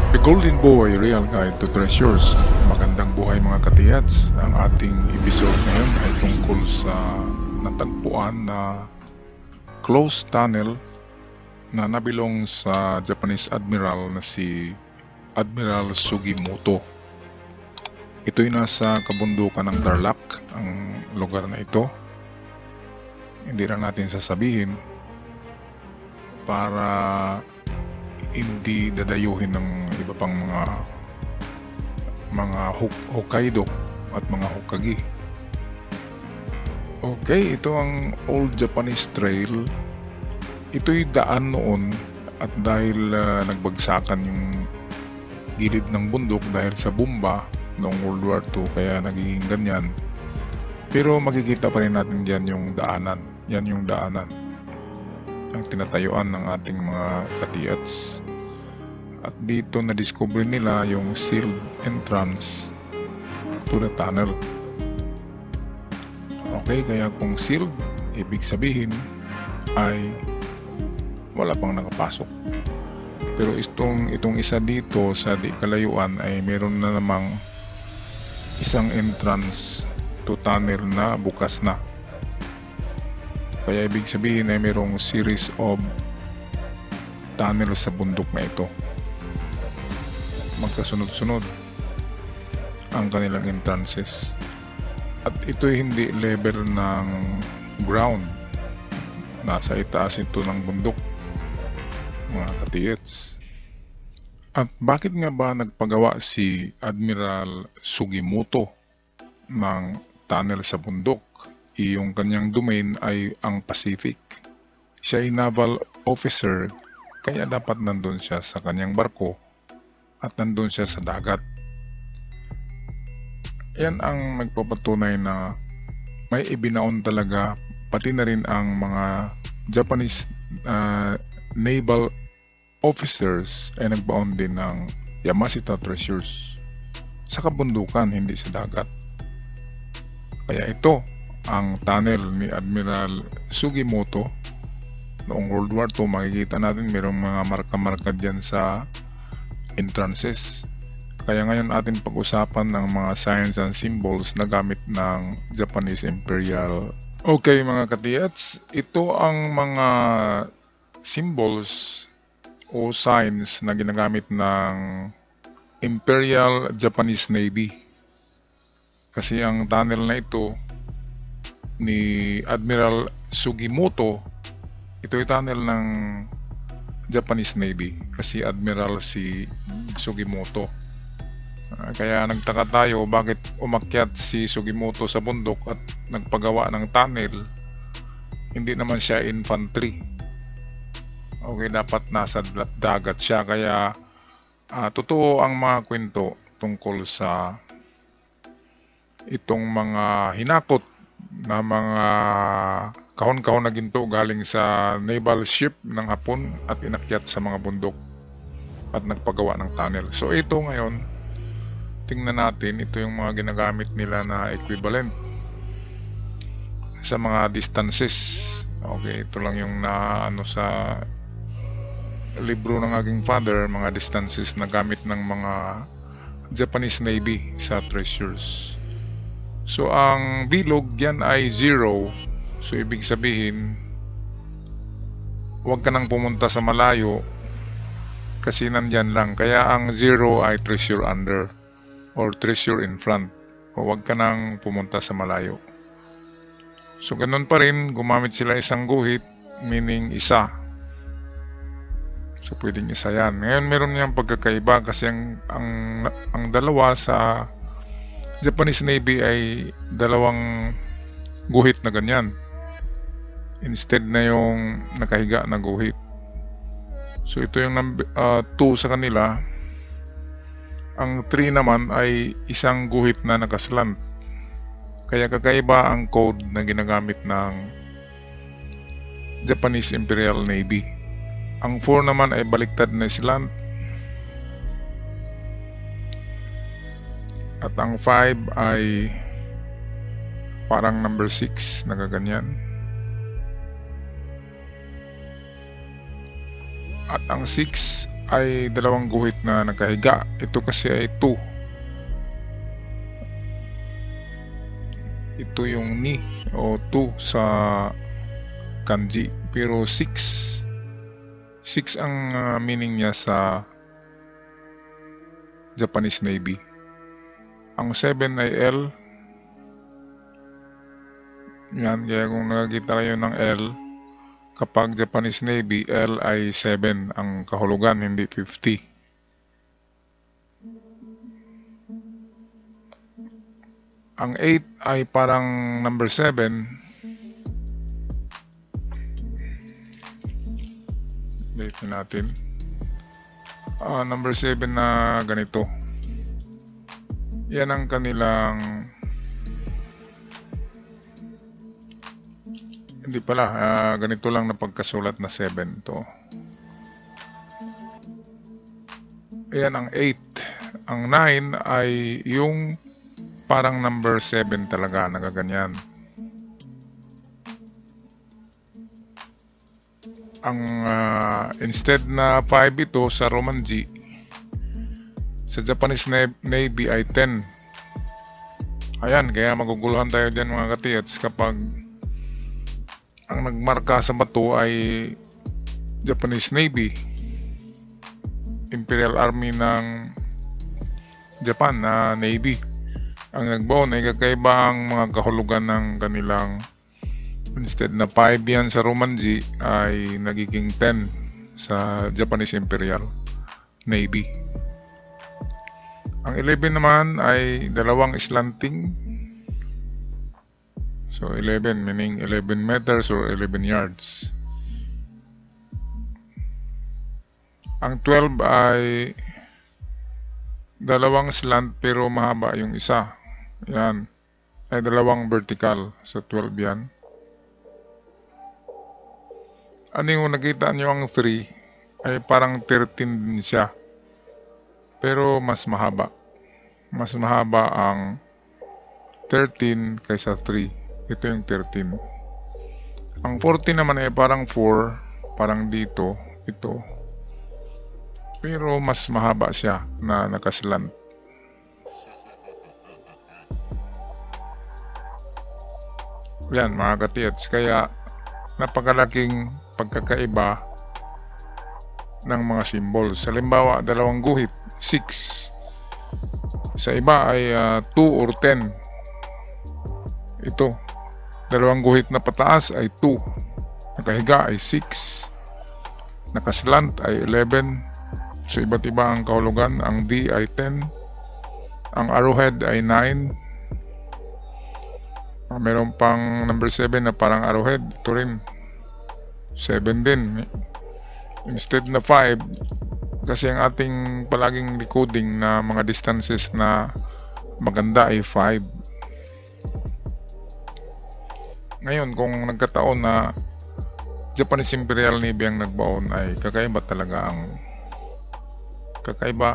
The Golden Boy Real Guide to Treasures. Magandang buhay mga katiyats. Ang ating episode ngayon ay tungkol sa natagpuan na closed tunnel na nabilong sa Japanese Admiral na si Admiral Sugimoto. Ito'y nasa kabundukan ng Tarlac, ang lugar na ito. Hindi na natin sasabihin para hindi dadayuhin ng iba pang mga Hokkaido at mga Hokage. Okay, ito ang Old Japanese Trail. Ito'y daan noon at dahil nagbagsakan yung gilid ng bundok dahil sa bomba noong World War II, kaya nagiging ganyan. Pero makikita pa rin natin dyan yung daanan. Yan yung daanan ang tinatayuan ng ating mga katiyats. At dito na-discover nila yung sealed entrance to the tunnel. Okay, kaya kung sealed, ibig sabihin ay wala pang nakapasok. Pero itong isa dito sa di kalayuan ay meron na namang isang entrance to tunnel na bukas na. Kaya ibig sabihin ay mayroong series of tunnel sa bundok na ito. Magkasunod-sunod ang kanilang entrances. At ito hindi level ng ground. Nasa itaas ito ng bundok, mga katiyets. At bakit nga ba nagpagawa si Admiral Sugimoto ng tunnel sa bundok? Yung kanyang domain ay ang Pacific. Siya ay naval officer, kaya dapat nandun siya sa kanyang barko at nandun siya sa dagat. Yan ang nagpapatunay na may ibinaon talaga, pati na rin ang mga Japanese naval officers ay nagbaon din ng Yamashita treasures sa kabundukan, hindi sa dagat. Kaya ito ang tunnel ni Admiral Sugimoto noong World War II. Makikita natin mayroong mga marka-marka dyan sa entrances. Kaya ngayon atin pag-usapan ng mga signs and symbols na gamit ng Japanese Imperial. Okay mga katiyats, ito ang mga symbols o signs na ginagamit ng Imperial Japanese Navy. Kasi ang tunnel na ito ni Admiral Sugimoto, ito ay tunnel ng Japanese Navy kasi Admiral si Sugimoto. Kaya nagtaka tayo bakit umakyat si Sugimoto sa bundok at nagpagawa ng tunnel. Hindi naman siya infantry. Okay, dapat nasa dagat siya. Kaya totoo ang mga kwento tungkol sa itong mga hinakot na mga kahon-kahon na ginto galing sa naval ship ng Hapon at inakyat sa mga bundok at nagpagawa ng tunnel. So ito ngayon, tingnan natin, ito yung mga ginagamit nila na equivalent sa mga distances. Okay, ito lang yung sa libro ng aking father, mga distances na gamit ng mga Japanese Navy sa treasures. So ang bilog yan ay 0. So ibig sabihin huwag ka nang pumunta sa malayo kasi nandyan lang. Kaya ang 0 ay treasure under or treasure in front. O huwag ka nang pumunta sa malayo. So ganun pa rin, gumamit sila isang guhit, meaning isa. So pwedeng isa yan. Ngayon meron niyang pagkakaiba kasi ang dalawa sa Japanese Navy ay dalawang guhit na ganyan instead na yung nakahiga na guhit. So ito yung 2 sa kanila. Ang 3 naman ay isang guhit na nakaslant. Kaya kakaiba ang code na ginagamit ng Japanese Imperial Navy. Ang 4 naman ay baliktad na slant. At ang 5 ay parang number 6 na gaganyan. At ang 6 ay dalawang guhit na nakahiga. Ito kasi ay 2. Ito yung ni o 2 sa kanji. Pero 6 ang meaning niya sa Japanese Navy. Ang 7 ay L. Yan, kaya kung nakakita kayo ng L, kapag Japanese Navy, L ay 7 ang kahulugan, hindi 50. Ang 8 ay parang number 7. Date natin. Number 7 na ganito. Yan ang kanilang hindi pala, ganito lang na pagkasulat na 7 to. Ayan ang 8. Ang 9 ay yung parang number 7 talaga, nagaganyan. Ang instead na 5 ito sa Romanji, sa Japanese Navy ay 10. Ayan, kaya maguguluhan tayo dyan mga katiyats kapag ang nagmarka sa bato ay Japanese Navy, Imperial Army ng Japan na Navy. Ang nagbaon ay kakaiba ang mga kahulugan ng kanilang, instead na 5 yan sa Romanji ay nagiging 10 sa Japanese Imperial Navy. Ang 11 naman ay dalawang slanting. So 11 meaning 11 meters or 11 yards. Ang 12 ay dalawang slant pero mahaba yung isa. Yan. Ay dalawang vertical. So 12 yan. Ano yung nakita nyo ang 3 ay parang 13 din siya. Pero mas mahaba. Mas mahaba ang 13 kaysa 3. Ito yung 13. Ang 14 naman ay parang 4. Parang dito. Ito. Pero mas mahaba siya na nakaslant. Yan mga katiyats. Kaya napakalaking pagkakaiba ng mga symbols. Halimbawa, dalawang guhit, 6. Sa iba ay 2 or 10. Ito. Dalawang guhit na pataas ay 2. Nakahiga ay 6. Nakaslant ay 11. So iba't iba ang kahulugan. Ang D ay 10. Ang arrowhead ay 9. Meron pang number 7 na parang arrowhead. Ito rin 7 din. Instead na 5, kasi ang ating palaging decoding na mga distances na maganda ay 5. Ngayon, kung nagkataon na Japanese Imperial Navy ang nagbaon, ay kakaiba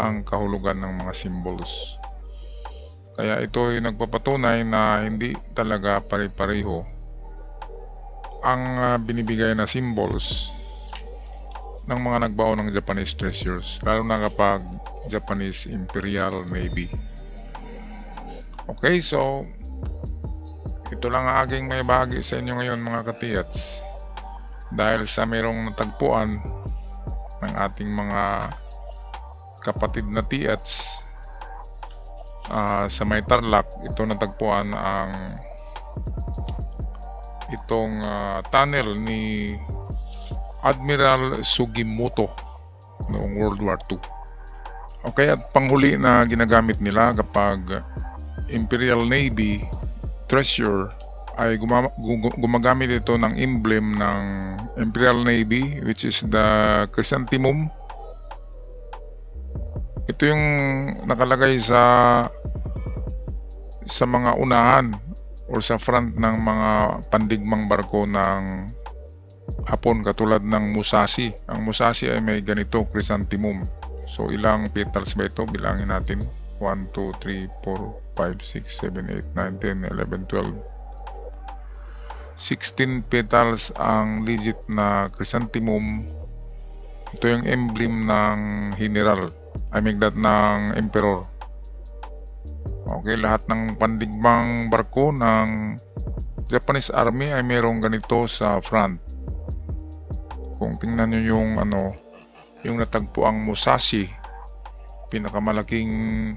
ang kahulugan ng mga symbols. Kaya ito ay nagpapatunay na hindi talaga pare-pareho ang binibigay na symbols ng mga nagbaon ng Japanese treasures, lalo na kapag Japanese Imperial Navy. Okay, so ito lang ang aking may bahagi sa inyo ngayon mga katiyats, dahil sa mayroong natagpuan ng ating mga kapatid na tiyats sa may Tarlac. Ito natagpuan ang itong tunnel ni Admiral Sugimoto noong World War II. Okay, at panghuli na ginagamit nila kapag Imperial Navy treasure ay gumagamit ito ng emblem ng Imperial Navy, which is the chrysanthemum. Ito yung nakalagay sa mga unahan or sa front ng mga pandigmang barko ng Hapon, katulad ng Musashi. Ang Musashi ay may ganito, chrysanthemum. So ilang petals ba ito? Bilangin natin. 1, 2, 3, 4, 5, 6, 7, 8, 9, 10, 11, 12. 16 petals ang legit na chrysanthemum. Ito yung emblem ng general, I mean that ng emperor. Okay, lahat ng pandigmang barko ng Japanese Army ay mayroong ganito sa front. Kung tingnan nyo yung yung natagpuang Musashi, pinakamalaking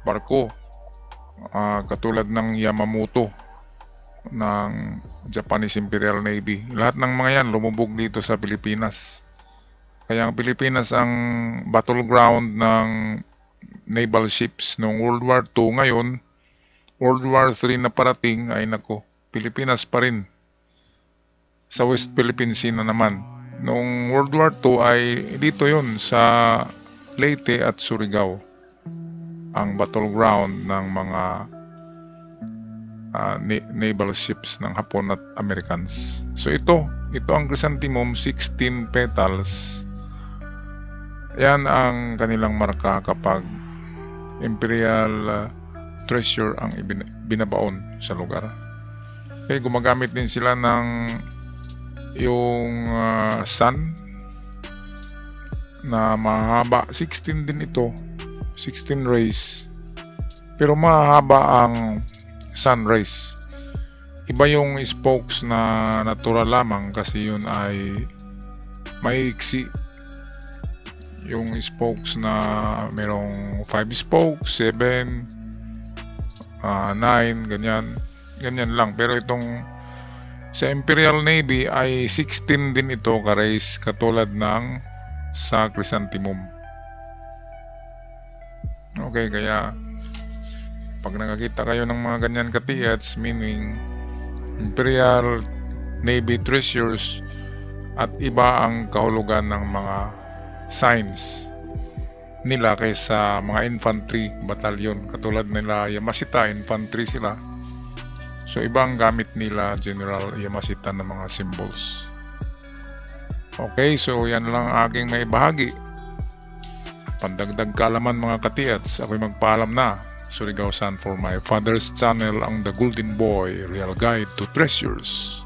barko, katulad ng Yamamoto ng Japanese Imperial Navy. Lahat ng mga yan lumubog dito sa Pilipinas. Kaya ang Pilipinas ang battleground ng naval ships noong World War II. Ngayon, World War III na parating, ay nako, Pilipinas pa rin. Sa West Philippine Sea na naman. Noong World War II ay dito yon sa Leyte at Surigao, ang battleground ng mga naval ships ng Hapon at Americans. So ito ang chrysanthemum, 16 petals. Yan ang kanilang marka kapag imperial treasure ang binabaon sa lugar. Okay, gumagamit din sila ng yung sun na mahaba, 16 din ito, 16 rays, pero mahaba ang sun rays. Iba yung spokes na natural lamang kasi yun ay maiksi. Yung spokes na merong 5 spokes, 7, 9, ganyan lang. Pero itong sa Imperial Navy ay 16 din ito ka-rays, katulad ng sa chrysanthemum. Okay, kaya pag nakakita kayo ng mga ganyan katiyats, meaning Imperial Navy treasures, at iba ang kahulugan ng mga signs nila kaysa mga infantry battalion. Katulad nila Yamashita, infantry sila. So iba ang gamit nila General Yamashita ng mga symbols. Okay, so yan lang aking may bahagi. Pandagdag kaalaman mga katiyats, ako'y magpaalam na. Surigao-san for my father's channel, ang The Golden Boy, Real Guide to Treasures.